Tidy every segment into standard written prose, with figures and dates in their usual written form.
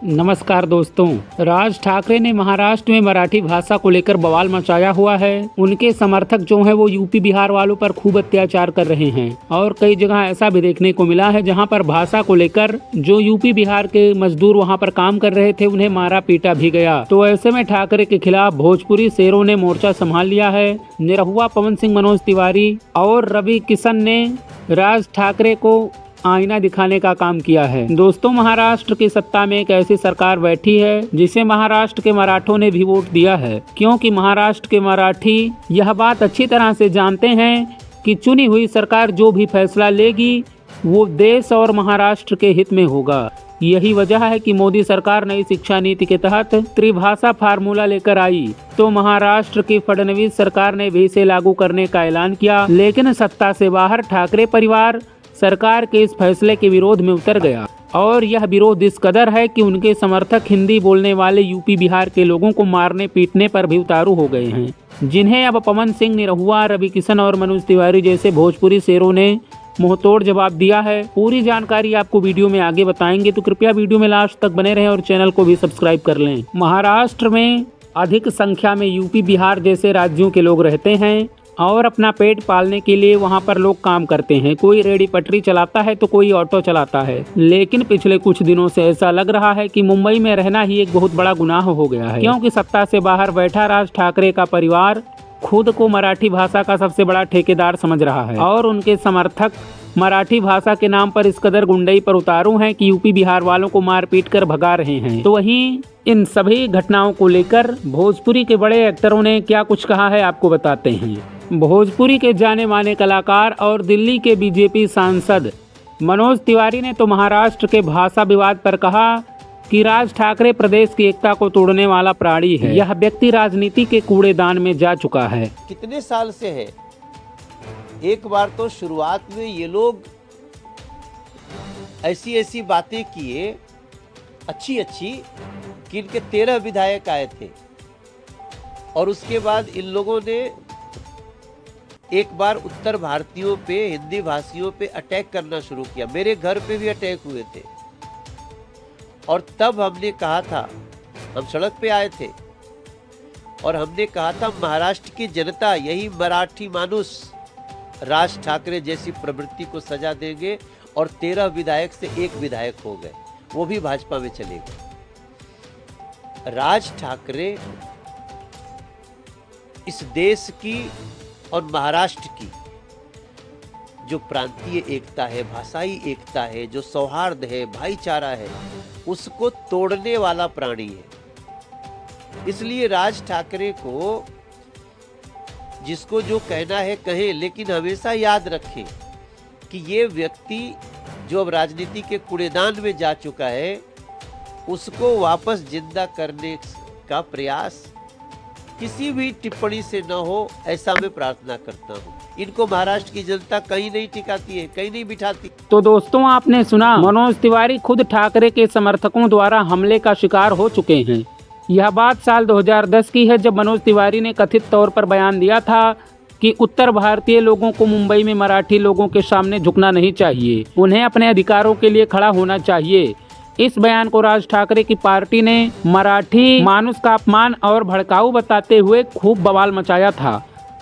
नमस्कार दोस्तों, राज ठाकरे ने महाराष्ट्र में मराठी भाषा को लेकर बवाल मचाया हुआ है। उनके समर्थक जो हैं वो यूपी बिहार वालों पर खूब अत्याचार कर रहे हैं और कई जगह ऐसा भी देखने को मिला है जहां पर भाषा को लेकर जो यूपी बिहार के मजदूर वहां पर काम कर रहे थे उन्हें मारा पीटा भी गया। तो ऐसे में ठाकरे के खिलाफ भोजपुरी शेरों ने मोर्चा संभाल लिया है। निरहुआ पवन सिंह, मनोज तिवारी और रवि किशन ने राज ठाकरे को आईना दिखाने का काम किया है। दोस्तों, महाराष्ट्र की सत्ता में एक ऐसी सरकार बैठी है जिसे महाराष्ट्र के मराठों ने भी वोट दिया है, क्योंकि महाराष्ट्र के मराठी यह बात अच्छी तरह से जानते हैं कि चुनी हुई सरकार जो भी फैसला लेगी वो देश और महाराष्ट्र के हित में होगा। यही वजह है कि मोदी सरकार नई शिक्षा नीति के तहत त्रिभाषा फार्मूला लेकर आई, तो महाराष्ट्र की फडणवीस सरकार ने भी इसे लागू करने का ऐलान किया। लेकिन सत्ता से बाहर ठाकरे परिवार सरकार के इस फैसले के विरोध में उतर गया और यह विरोध इस कदर है कि उनके समर्थक हिंदी बोलने वाले यूपी बिहार के लोगों को मारने पीटने पर भी उतारू हो गए हैं, जिन्हें अब पवन सिंह, निरहुआ, रवि किशन और मनोज तिवारी जैसे भोजपुरी शेरों ने मुंहतोड़ जवाब दिया है। पूरी जानकारी आपको वीडियो में आगे बताएंगे, तो कृपया वीडियो में लास्ट तक बने रहें और चैनल को भी सब्सक्राइब कर लें। महाराष्ट्र में अधिक संख्या में यूपी बिहार जैसे राज्यों के लोग रहते हैं और अपना पेट पालने के लिए वहां पर लोग काम करते हैं। कोई रेडी पटरी चलाता है तो कोई ऑटो चलाता है। लेकिन पिछले कुछ दिनों से ऐसा लग रहा है कि मुंबई में रहना ही एक बहुत बड़ा गुनाह हो गया है, क्योंकि सत्ता से बाहर बैठा राज ठाकरे का परिवार खुद को मराठी भाषा का सबसे बड़ा ठेकेदार समझ रहा है और उनके समर्थक मराठी भाषा के नाम पर इस कदर गुंडई पर उतारू हैं कि यूपी बिहार वालों को मार पीट कर भगा रहे हैं। तो वहीं इन सभी घटनाओं को लेकर भोजपुरी के बड़े एक्टरों ने क्या कुछ कहा है आपको बताते हैं। भोजपुरी के जाने माने कलाकार और दिल्ली के बीजेपी सांसद मनोज तिवारी ने तो महाराष्ट्र के भाषा विवाद पर कहा कि राज ठाकरे प्रदेश की एकता को तोड़ने वाला प्राणी है। यह व्यक्ति राजनीति के कूड़ेदान में जा चुका है। कितने साल से है। एक बार तो शुरुआत में ये लोग ऐसी ऐसी बातें किए अच्छी कि इनके 13 विधायक आए थे और उसके बाद इन लोगों ने एक बार उत्तर भारतीयों पे, हिंदी भाषियों पे अटैक करना शुरू किया। मेरे घर पे भी अटैक हुए थे और तब हमने कहा था, हम सड़क पे आए थे और हमने कहा था महाराष्ट्र की जनता, यही मराठी मानुस राज ठाकरे जैसी प्रवृत्ति को सजा देंगे और 13 विधायक से एक विधायक हो गए, वो भी भाजपा में चले गए। राज ठाकरे इस देश की और महाराष्ट्र की जो प्रांतीय एकता है, भाषाई एकता है, जो सौहार्द है, भाईचारा है, उसको तोड़ने वाला प्राणी है। इसलिए राज ठाकरे को जिसको जो कहना है कहे, लेकिन हमेशा याद रखें कि ये व्यक्ति जो अब राजनीति के कूड़ेदान में जा चुका है, उसको वापस जिंदा करने का प्रयास किसी भी टिप्पणी से न हो, ऐसा मैं प्रार्थना करता हूँ। इनको महाराष्ट्र की जनता कहीं नहीं टिकाती है, कहीं नहीं बिठाती। तो दोस्तों, आपने सुना, मनोज तिवारी खुद ठाकरे के समर्थकों द्वारा हमले का शिकार हो चुके हैं। यह बात साल 2010 की है, जब मनोज तिवारी ने कथित तौर पर बयान दिया था कि उत्तर भारतीय लोगों को मुंबई में मराठी लोगों के सामने झुकना नहीं चाहिए, उन्हें अपने अधिकारों के लिए खड़ा होना चाहिए। इस बयान को राज ठाकरे की पार्टी ने मराठी मानुस का अपमान और भड़काऊ बताते हुए खूब बवाल मचाया था।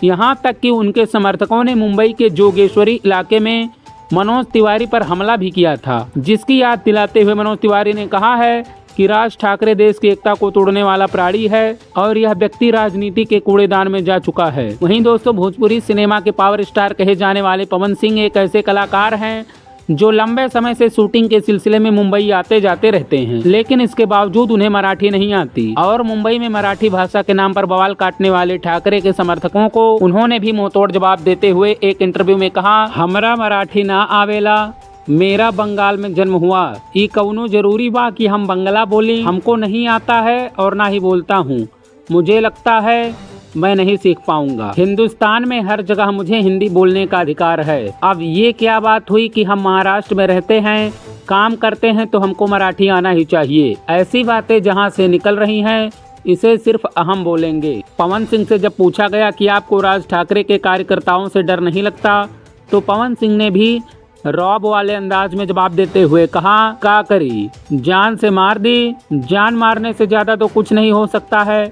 यहाँ तक कि उनके समर्थकों ने मुंबई के जोगेश्वरी इलाके में मनोज तिवारी पर हमला भी किया था, जिसकी याद दिलाते हुए मनोज तिवारी ने कहा है कि राज ठाकरे देश की एकता को तोड़ने वाला प्राणी है और यह व्यक्ति राजनीति के कूड़ेदान में जा चुका है। वहीं दोस्तों, भोजपुरी सिनेमा के पावर स्टार कहे जाने वाले पवन सिंह एक ऐसे कलाकार हैं जो लंबे समय से शूटिंग के सिलसिले में मुंबई आते जाते रहते हैं, लेकिन इसके बावजूद उन्हें मराठी नहीं आती और मुंबई में मराठी भाषा के नाम पर बवाल काटने वाले ठाकरे के समर्थकों को उन्होंने भी मुंहतोड़ जवाब देते हुए एक इंटरव्यू में कहा, हमरा मराठी ना आवेला, मेरा बंगाल में जन्म हुआ, ये कौनो जरूरी बा कि हम बंगला बोली, हमको नहीं आता है और ना ही बोलता हूँ, मुझे लगता है मैं नहीं सीख पाऊंगा। हिंदुस्तान में हर जगह मुझे हिंदी बोलने का अधिकार है। अब ये क्या बात हुई कि हम महाराष्ट्र में रहते हैं, काम करते हैं, तो हमको मराठी आना ही चाहिए। ऐसी बातें जहां से निकल रही हैं, इसे सिर्फ अहम बोलेंगे। पवन सिंह से जब पूछा गया कि आपको राज ठाकरे के कार्यकर्ताओं से डर नहीं लगता, तो पवन सिंह ने भी रौब वाले अंदाज में जवाब देते हुए कहा, का करी, जान से मार दी, जान मारने से ज्यादा तो कुछ नहीं हो सकता है,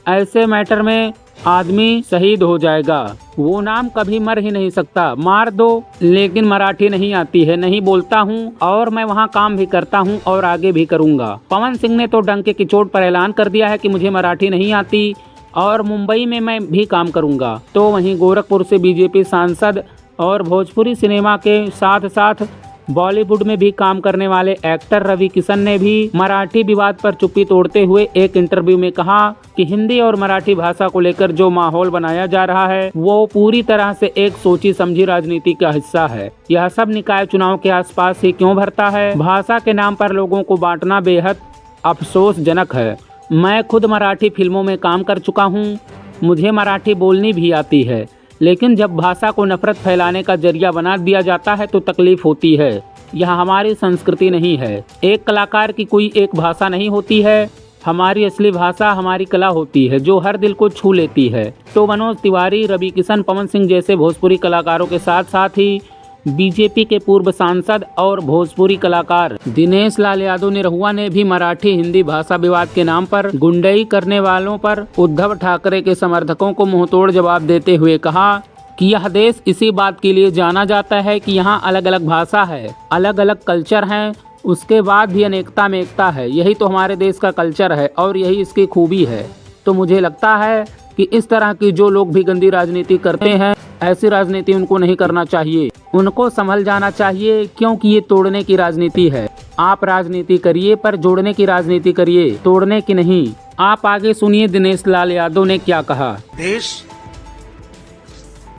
ऐसे मैटर में आदमी शहीद हो जाएगा, वो नाम कभी मर ही नहीं सकता, मार दो। लेकिन मराठी नहीं आती है, नहीं बोलता हूँ और मैं वहाँ काम भी करता हूँ और आगे भी करूँगा। पवन सिंह ने तो डंके की चोट पर ऐलान कर दिया है कि मुझे मराठी नहीं आती और मुंबई में मैं भी काम करूँगा। तो वहीं गोरखपुर से बीजेपी सांसद और भोजपुरी सिनेमा के साथ साथ बॉलीवुड में भी काम करने वाले एक्टर रवि किशन ने भी मराठी विवाद पर चुप्पी तोड़ते हुए एक इंटरव्यू में कहा कि हिंदी और मराठी भाषा को लेकर जो माहौल बनाया जा रहा है वो पूरी तरह से एक सोची समझी राजनीति का हिस्सा है। यह सब निकाय चुनाव के आसपास ही क्यों भरता है? भाषा के नाम पर लोगों को बांटना बेहद अफसोसजनक है। मैं खुद मराठी फिल्मों में काम कर चुका हूँ, मुझे मराठी बोलनी भी आती है, लेकिन जब भाषा को नफरत फैलाने का जरिया बना दिया जाता है तो तकलीफ होती है। यह हमारी संस्कृति नहीं है। एक कलाकार की कोई एक भाषा नहीं होती है, हमारी असली भाषा हमारी कला होती है जो हर दिल को छू लेती है। तो मनोज तिवारी, रवि किशन, पवन सिंह जैसे भोजपुरी कलाकारों के साथ साथ ही बीजेपी के पूर्व सांसद और भोजपुरी कलाकार दिनेश लाल यादव निरहुआ ने भी मराठी हिंदी भाषा विवाद के नाम पर गुंडई करने वालों पर उद्धव ठाकरे के समर्थकों को मुंहतोड़ जवाब देते हुए कहा कि यह देश इसी बात के लिए जाना जाता है कि यहाँ अलग अलग भाषा है, अलग अलग कल्चर हैं, उसके बाद भी अनेकता में एकता है। यही तो हमारे देश का कल्चर है और यही इसकी खूबी है। तो मुझे लगता है कि इस तरह की जो लोग भी गंदी राजनीति करते हैं, ऐसी राजनीति उनको नहीं करना चाहिए, उनको संभल जाना चाहिए, क्योंकि ये तोड़ने की राजनीति है। आप राजनीति करिए पर जोड़ने की राजनीति करिए, तोड़ने की नहीं। आप आगे सुनिए दिनेश लाल यादव ने क्या कहा। देश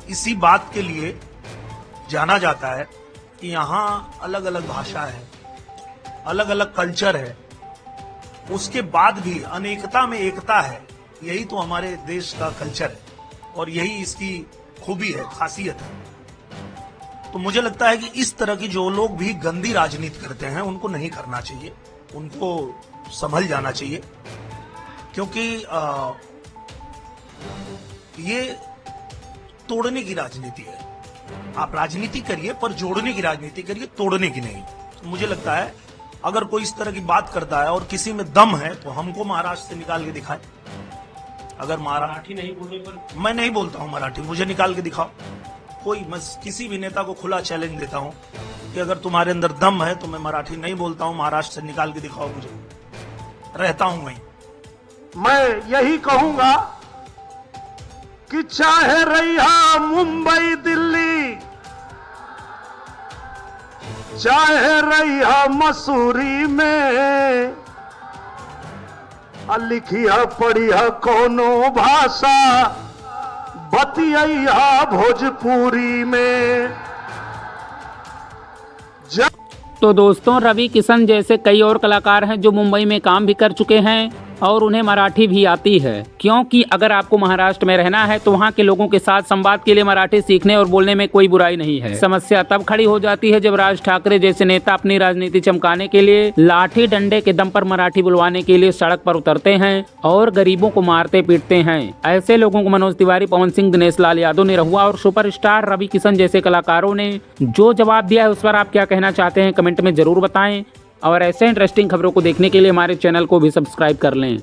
इसी बात के लिए जाना जाता है कि यहाँ अलग अलग भाषा है, अलग अलग कल्चर है, उसके बाद भी अनेकता में एकता है। यही तो हमारे देश का कल्चर है और यही इसकी खूबी है, खासियत है। तो मुझे लगता है कि इस तरह की जो लोग भी गंदी राजनीति करते हैं उनको नहीं करना चाहिए, उनको संभल जाना चाहिए, क्योंकि ये तोड़ने की राजनीति है। आप राजनीति करिए पर जोड़ने की राजनीति करिए, तोड़ने की नहीं। तो मुझे लगता है अगर कोई इस तरह की बात करता है और किसी में दम है तो हमको महाराष्ट्र से निकाल के दिखाए। अगर मराठी नहीं बोलने पर मैं नहीं बोलता हूं मराठी, मुझे निकाल के दिखाओ। कोई मैं किसी भी नेता को खुला चैलेंज देता हूं कि अगर तुम्हारे अंदर दम है तो मैं मराठी नहीं बोलता हूं, महाराष्ट्र से निकाल के दिखाओ मुझे, रहता हूं वहीं। मैं यही कहूंगा कि चाहे रहा मुंबई दिल्ली, चाहे रहा मसूरी में, लिखिया पढ़िया कोनो भाषा, बतिया भोजपुरी में। तो दोस्तों, रवि किशन जैसे कई और कलाकार हैं जो मुंबई में काम भी कर चुके हैं और उन्हें मराठी भी आती है, क्योंकि अगर आपको महाराष्ट्र में रहना है तो वहाँ के लोगों के साथ संवाद के लिए मराठी सीखने और बोलने में कोई बुराई नहीं है। समस्या तब खड़ी हो जाती है जब राज ठाकरे जैसे नेता अपनी राजनीति चमकाने के लिए लाठी डंडे के दम पर मराठी बुलवाने के लिए सड़क पर उतरते हैं और गरीबों को मारते पीटते हैं। ऐसे लोगों को मनोज तिवारी, पवन सिंह, दिनेश लाल यादव निरहुआ और सुपरस्टार रवि किशन जैसे कलाकारों ने जो जवाब दिया है उस पर आप क्या कहना चाहते हैं कमेंट में जरूर बताएं। और ऐसे इंटरेस्टिंग खबरों को देखने के लिए हमारे चैनल को भी सब्सक्राइब कर लें।